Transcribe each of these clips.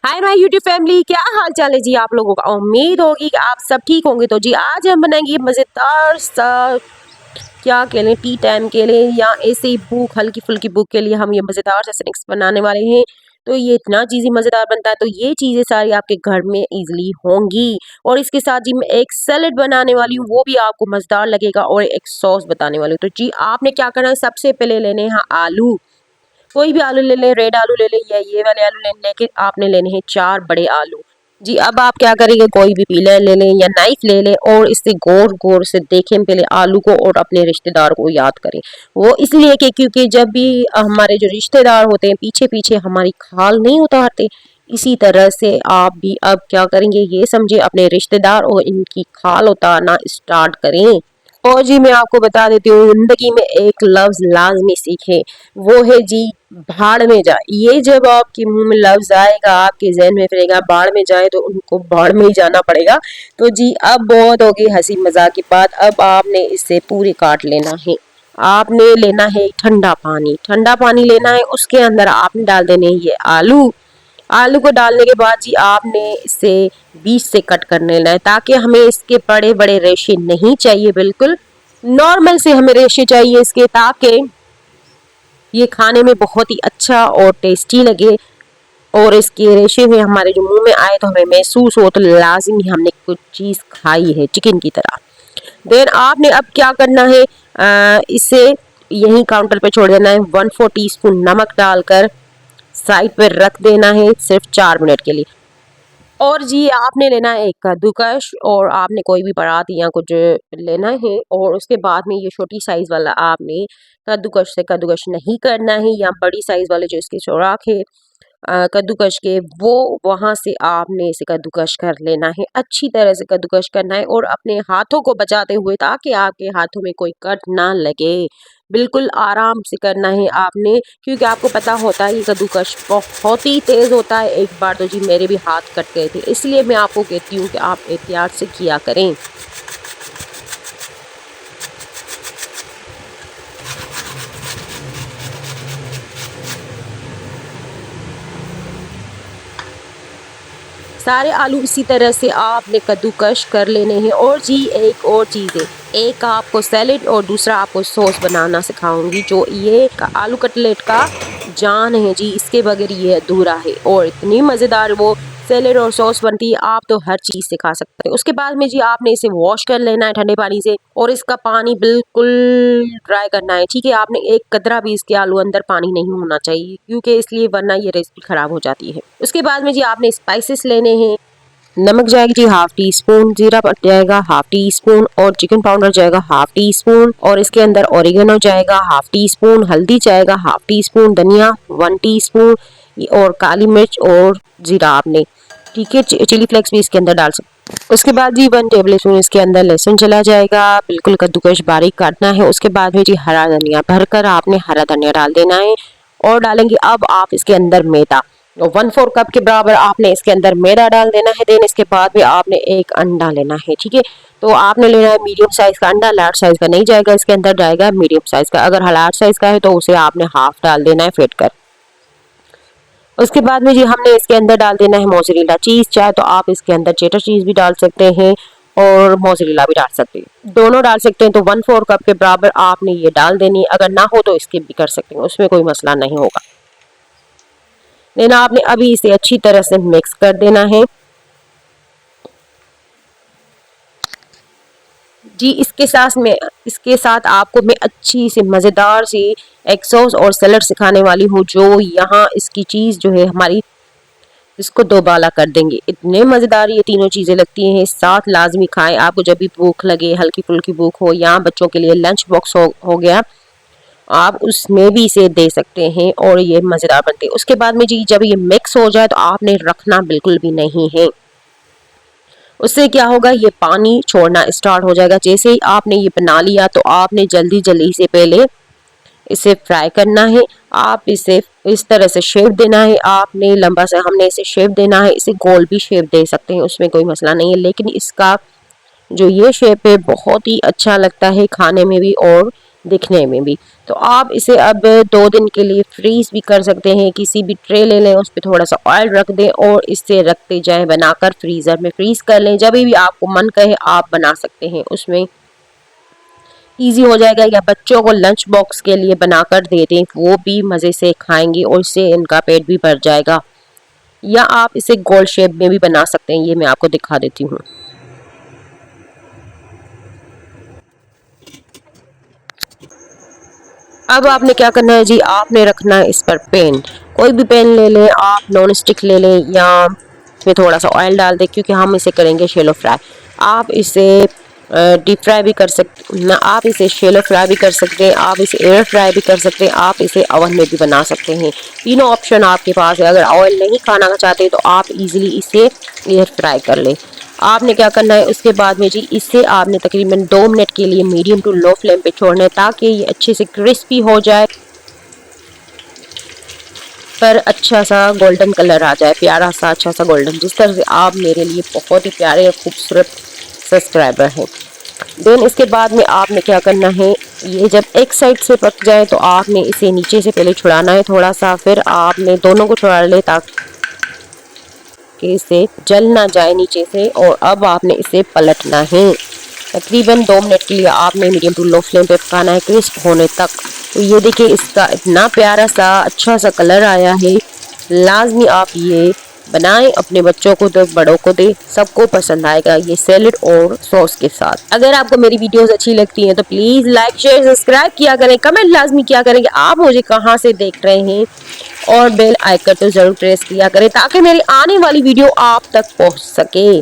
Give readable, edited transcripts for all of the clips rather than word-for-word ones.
Hi my YouTube family, क्या हाल चाल है जी आप लोगों का। उम्मीद होगी कि आप सब ठीक होंगे। तो जी आज हम बनाएंगे मज़ेदार सा, क्या कह लें, टी टाइम के लिए या ऐसे ही भूख, हल्की फुल्की भूख के लिए हम ये मज़ेदार सा स्नैक्स बनाने वाले हैं। तो ये इतना चीज़ी मज़ेदार बनता है, तो ये चीज़ें सारी आपके घर में इजीली होंगी। और इसके साथ जी मैं एक सैलेड बनाने वाली हूँ, वो भी आपको मज़ेदार लगेगा, और एक सॉस बताने वाली हूँ। तो जी आपने क्या करना है, सबसे पहले लेने हैं आलू। कोई भी आलू ले लें, रेड आलू ले लें या ये वाले आलू ले लें, लेकिन आपने लेने हैं 4 बड़े आलू। जी अब आप क्या करेंगे, कोई भी पीलर ले लें या नाइफ ले लें और इससे गौर गौर से देखें पहले आलू को, और अपने रिश्तेदार को याद करें। वो इसलिए कि क्योंकि जब भी हमारे जो रिश्तेदार होते हैं पीछे पीछे हमारी खाल नहीं उतारते, इसी तरह से आप भी अब क्या करेंगे, ये समझे अपने रिश्तेदार और इनकी खाल उतारना स्टार्ट करें। और जी मैं आपको बता देती हूँ, जिंदगी में एक लफ्ज लाजमी सीखे, वो है जी भाड़ में जा। ये जब आपके मुंह में लफ्ज आएगा, आपके जहन में फिरेगा भाड़ में जाए, तो उनको भाड़ में ही जाना पड़ेगा। तो जी अब बहुत हो गई हंसी मजाक की बात, अब आपने इससे पूरे काट लेना है। आपने लेना है ठंडा पानी, ठंडा पानी लेना है, उसके अंदर आपने डाल देने हैं ये आलू। आलू को डालने के बाद जी आपने इसे बीच से कट कर लेना है, ताकि हमें इसके बड़े बड़े रेशे नहीं चाहिए, बिल्कुल नॉर्मल से हमें रेशे चाहिए इसके, ताकि ये खाने में बहुत ही अच्छा और टेस्टी लगे। और इसके रेशे में हमारे जो मुंह में आए तो हमें महसूस हो तो लाजिमी हमने कुछ चीज़ खाई है, चिकन की तरह। देन आपने अब क्या करना है, इसे यहीं काउंटर पे छोड़ देना है। 1/4 टीस्पून नमक डालकर साइड पर रख देना है सिर्फ 4 मिनट के लिए। और जी आपने लेना है एक कद्दूकस, और आपने कोई भी परात या कुछ लेना है, और उसके बाद में ये छोटी साइज वाला आपने कद्दूकस से कद्दूकस नहीं करना है, या बड़ी साइज वाले जो इसके सुराख है कद्दूकस के, वो वहां से आपने इसे कद्दूकस कर लेना है। अच्छी तरह से कद्दूकस करना है, और अपने हाथों को बचाते हुए, ताकि आपके हाथों में कोई कट ना लगे। बिल्कुल आराम से करना है आपने, क्योंकि आपको पता होता है ये कद्दूकस बहुत ही तेज़ होता है। एक बार तो जी मेरे भी हाथ कट गए थे, इसलिए मैं आपको कहती हूँ कि आप एहतियात से किया करें। सारे आलू इसी तरह से आपने कद्दूकस कर लेने हैं। और जी एक और चीज़ है, एक आपको सैलेड और दूसरा आपको सॉस बनाना सिखाऊंगी, जो ये आलू कटलेट का जान है जी, इसके बगैर ये अधूरा है। और इतनी मज़ेदार वो सैलेड और सॉस बनती है, आप तो हर चीज़ से खा सकते हैं। उसके बाद में जी आपने इसे वॉश कर लेना है ठंडे पानी से, और इसका पानी बिल्कुल ड्राई करना है, ठीक है। आपने एक कतरा भी इसके आलू अंदर पानी नहीं होना चाहिए, क्योंकि इसलिए वरना ये रेसिपी खराब हो जाती है। उसके बाद में जी आपने स्पाइसेस लेने हैं। नमक जाएगी जी 1/2 टीस्पून, जीरा जाएगा 1/2 टीस्पून, और चिकन पाउडर जाएगा 1/2 टीस्पून, और इसके अंदर ओरिगेनो जाएगा 1/2 टीस्पून, हल्दी जाएगा 1/2 टीस्पून, धनिया 1 टीस्पून, और काली मिर्च और जीरा आपने, ठीक है, चिली फ्लेक्स भी इसके अंदर डाल सकते। उसके बाद जी 1 टेबल स्पून इसके अंदर लहसुन चला जाएगा, बिल्कुल कद्दूकस बारीक काटना है। उसके बाद में जी हरा धनिया भरकर आपने हरा धनिया डाल देना है, और डालेंगे अब आप इसके अंदर मैदा। 1/4 कप के बराबर आपने इसके अंदर मैदा डाल देना है। देन इसके बाद में आपने एक अंडा लेना है, ठीक है। तो आपने लेना है मीडियम साइज का अंडा, लार्ज साइज का नहीं जाएगा इसके अंदर, जाएगा मीडियम साइज का। अगर लार्ज साइज का है तो उसे आपने हाफ डाल देना है फेंट कर। उसके बाद में जी हमने इसके अंदर डाल देना है मोज़रेला चीज़, चाहे तो आप इसके अंदर चेडर चीज़ भी डाल सकते हैं और मोज़रेला भी डाल सकते हैं, दोनों डाल सकते हैं। तो 1/4 कप के बराबर आपने ये डाल देनी है, अगर ना हो तो स्किप भी कर सकते हैं, उसमें कोई मसला नहीं होगा। लेना आपने अभी इसे अच्छी तरह से मिक्स कर देना है जी। इसके साथ आपको मैं अच्छी सी मज़ेदार सी एग सॉस और सैलड सिखाने वाली हूँ, जो यहाँ इसकी चीज़ जो है हमारी, इसको दोबाला कर देंगे। इतने मज़ेदार ये तीनों चीज़ें लगती हैं, साथ लाजमी खाएं। आपको जब भी भूख लगे, हल्की फुल्की भूख हो, या बच्चों के लिए लंच बॉक्स हो गया, आप उसमें भी इसे दे सकते हैं, और ये मज़ेदार बनते हैं। उसके बाद में जी जब ये मिक्स हो जाए तो आपने रखना बिल्कुल भी नहीं है, उससे क्या होगा, ये पानी छोड़ना स्टार्ट हो जाएगा। जैसे ही आपने ये बना लिया तो आपने जल्दी जल्दी से पहले इसे फ्राई करना है। आप इसे इस तरह से शेप देना है, आपने लंबा सा हमने इसे शेप देना है। इसे गोल भी शेप दे सकते हैं, उसमें कोई मसला नहीं है, लेकिन इसका जो ये शेप है बहुत ही अच्छा लगता है खाने में भी, और दिखने में भी। तो आप इसे अब 2 दिन के लिए फ्रीज भी कर सकते हैं। किसी भी ट्रे ले लें, उस पर थोड़ा सा ऑयल रख दें और इससे रखते जाएं बनाकर, फ्रीज़र में फ्रीज कर लें। जब भी आपको मन कहे आप बना सकते हैं, उसमें इजी हो जाएगा। या बच्चों को लंच बॉक्स के लिए बनाकर दे दें, वो भी मज़े से खाएंगे और इससे इनका पेट भी भर जाएगा। या आप इसे गोल शेप में भी बना सकते हैं, ये मैं आपको दिखा देती हूँ। अब आपने क्या करना है जी, आपने रखना है इस पर पैन। कोई भी पैन ले लें आप, नॉन स्टिक ले लें या इसमें थोड़ा सा ऑयल डाल दें, क्योंकि हम इसे करेंगे शैलो फ्राई। आप इसे डीप फ्राई भी कर सकते ना, आप इसे शैलो फ्राई भी कर सकते हैं, आप इसे एयर फ्राई भी कर सकते हैं, आप इसे ओवन में भी बना सकते हैं। तीनों ऑप्शन आपके पास है। अगर ऑयल नहीं खाना चाहते तो आप इजीली इसे एयर फ्राई कर लें। आपने क्या करना है उसके बाद में जी, इसे आपने तकरीबन 2 मिनट के लिए मीडियम टू लो फ्लेम पे छोड़ना है, ताकि ये अच्छे से क्रिस्पी हो जाए, पर अच्छा सा गोल्डन कलर आ जाए, प्यारा सा अच्छा सा गोल्डन। जिस तरह से आप मेरे लिए बहुत ही प्यारे और खूबसूरत सब्सक्राइबर हैं। देन इसके बाद में आपने क्या करना है, ये जब एक साइड से पक जाए तो आपने इसे नीचे से पहले छुड़ाना है थोड़ा सा, फिर आपने दोनों को छुड़ा ले ताकि कि इसे जल ना जाए नीचे से। और अब आपने इसे पलटना है। तकरीबन 2 मिनट के लिए आपने मीडियम टू लो फ्लेम पे पकाना है, क्रिस्प होने तक। तो ये देखिए इसका इतना प्यारा सा अच्छा सा कलर आया है। लाजमी आप ये बनाएं, अपने बच्चों को दो, बड़ों को दे, सबको पसंद आएगा ये सैलेड और सॉस के साथ। अगर आपको मेरी वीडियोस अच्छी लगती हैं तो प्लीज़ लाइक शेयर सब्सक्राइब किया करें, कमेंट लाजमी किया करें कि आप मुझे कहाँ से देख रहे हैं, और बेल आइकन तो ज़रूर प्रेस किया करें ताकि मेरी आने वाली वीडियो आप तक पहुँच सके।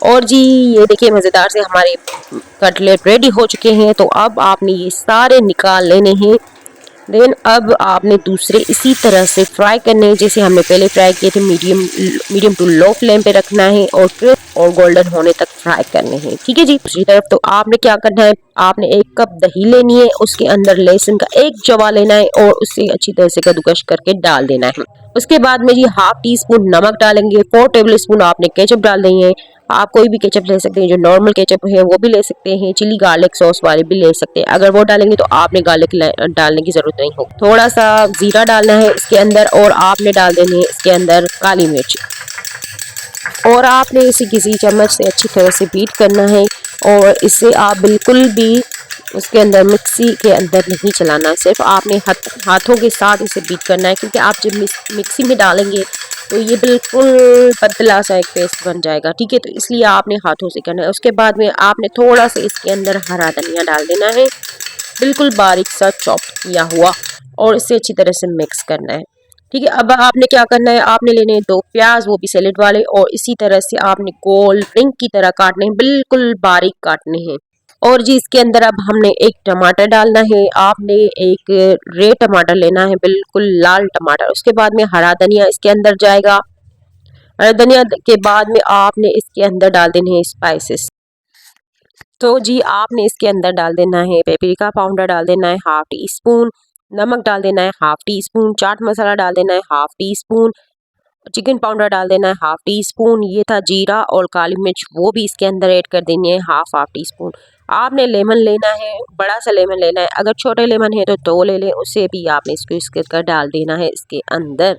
और जी ये देखिए मज़ेदार से हमारे कटलेट रेडी हो चुके हैं। तो अब आपने ये सारे निकाल लेने हैं। देन अब आपने दूसरे इसी तरह से फ्राई करने हैं जैसे हमने पहले फ्राई किए थे। मीडियम टू लो फ्लेम पे रखना है और क्रिस्प और गोल्डन होने तक फ्राई करने हैं। ठीक है जी। दूसरी तरफ तो आपने क्या करना है, आपने 1 कप दही लेनी है, उसके अंदर लहसुन का 1 जवा लेना है और उसे अच्छी तरह से कद्दूकस करके डाल देना है। उसके बाद में जी हाफ टी स्पून नमक डालेंगे, 4 टेबल स्पून आपने केचप डाल देंगे। आप कोई भी केचप ले सकते हैं, जो नॉर्मल केचप है वो भी ले सकते हैं, चिली गार्लिक सॉस वाले भी ले सकते हैं। अगर वो डालेंगे तो आपने गार्लिक डालने की जरूरत नहीं होगी। थोड़ा सा जीरा डालना है इसके अंदर और आपने डाल देनी है इसके अंदर काली मिर्च, और आपने इसे किसी चम्मच से अच्छी तरह से बीट करना है। और इसे आप बिल्कुल भी उसके अंदर मिक्सी के अंदर नहीं चलाना, सिर्फ आपने हाथों के साथ इसे बीट करना है, क्योंकि आप जब मिक्सी में डालेंगे तो ये बिल्कुल पतला सा एक पेस्ट बन जाएगा। ठीक है, तो इसलिए आपने हाथों से करना है। उसके बाद में आपने थोड़ा सा इसके अंदर हरा धनिया डाल देना है, बिल्कुल बारीक सा चॉप किया हुआ, और इसे अच्छी तरह से मिक्स करना है। ठीक है, अब आपने क्या करना है, आपने लेने हैं 2 प्याज, वो भी सैलेड वाले, और इसी तरह से आपने गोल रिंग की तरह काटने हैं, बिल्कुल बारीक काटने हैं। और जी इसके अंदर अब हमने 1 टमाटर डालना है। आपने एक रेड टमाटर लेना है, बिल्कुल लाल टमाटर। उसके बाद में हरा धनिया इसके अंदर जाएगा। हरा धनिया के बाद में आपने इसके अंदर डाल देने हैं स्पाइसेस। तो जी आपने इसके अंदर डाल देना है पेपरिका पाउडर, डाल देना है हाफ टी स्पून, नमक डाल देना है half tea spoon, chaat masala डाल देना है half tea spoon, chicken powder डाल देना है हाफ टी स्पून। ये था जीरा, और काली मिर्च वो भी इसके अंदर ऐड कर देनी है हाफ टी स्पून। आपने लेमन लेना है, बड़ा सा लेमन लेना है, अगर छोटे लेमन है तो 2 ले लें, उसे भी आपने स्क्वीज कर डाल देना है इसके अंदर।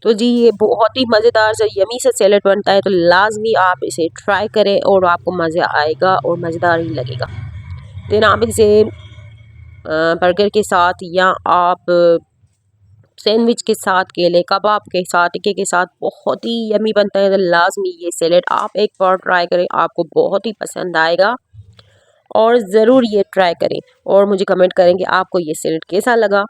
तो जी ये बहुत ही मज़ेदार सा यमी सा सैलेड बनता है, तो लाजमी आप इसे ट्राई करें और आपको मज़ा आएगा और मज़ेदार ही लगेगा। देन आप इसे बर्गर के साथ या आप सैंडविच के साथ, केले कबाब के साथ, टिक्के के साथ बहुत ही यमी बनता है। तो लाजमी ये सैलेड आप एक बार ट्राई करें, आपको बहुत ही पसंद आएगा, और ज़रूर ये ट्राई करें और मुझे कमेंट करें कि आपको ये सैलेड कैसा लगा।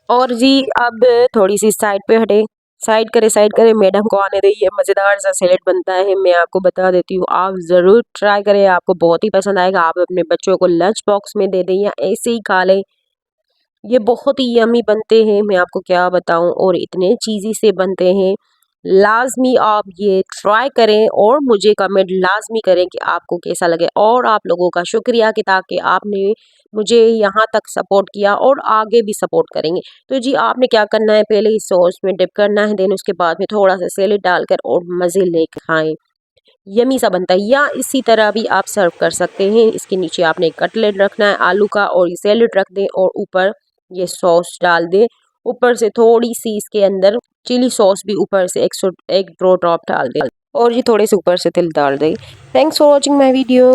और जी अब थोड़ी सी साइड पे हटे, साइड करें, मैडम को आने दे। ये मज़ेदार सा सैलेड बनता है, मैं आपको बता देती हूँ, आप ज़रूर ट्राई करें, आपको बहुत ही पसंद आएगा। आप अपने बच्चों को लंच बॉक्स में दे दें या ऐसे ही खा लें, ये बहुत ही यमी बनते हैं, मैं आपको क्या बताऊं, और इतने चीज़ी से बनते हैं। लाजमी आप ये ट्राई करें और मुझे कमेंट लाजमी करें कि आपको कैसा लगे। और आप लोगों का शुक्रिया कि ताकि आपने मुझे यहाँ तक सपोर्ट किया और आगे भी सपोर्ट करेंगे। तो जी आपने क्या करना है, पहले इस सॉस में डिप करना है, देन उसके बाद में थोड़ा सा सैलेड डालकर और मज़े लेकर खाएं। यमी सा बनता है। या इसी तरह भी आप सर्व कर सकते हैं। इसके नीचे आपने कटलेट रखना है आलू का और ये सैलेड रख दें और ऊपर ये सॉस डाल दें। ऊपर से थोड़ी सी इसके अंदर चिली सॉस भी ऊपर से एक दो ड्रॉप डाल दें और ये थोड़े से ऊपर से तिल डाल दें। Thanks for watching my video.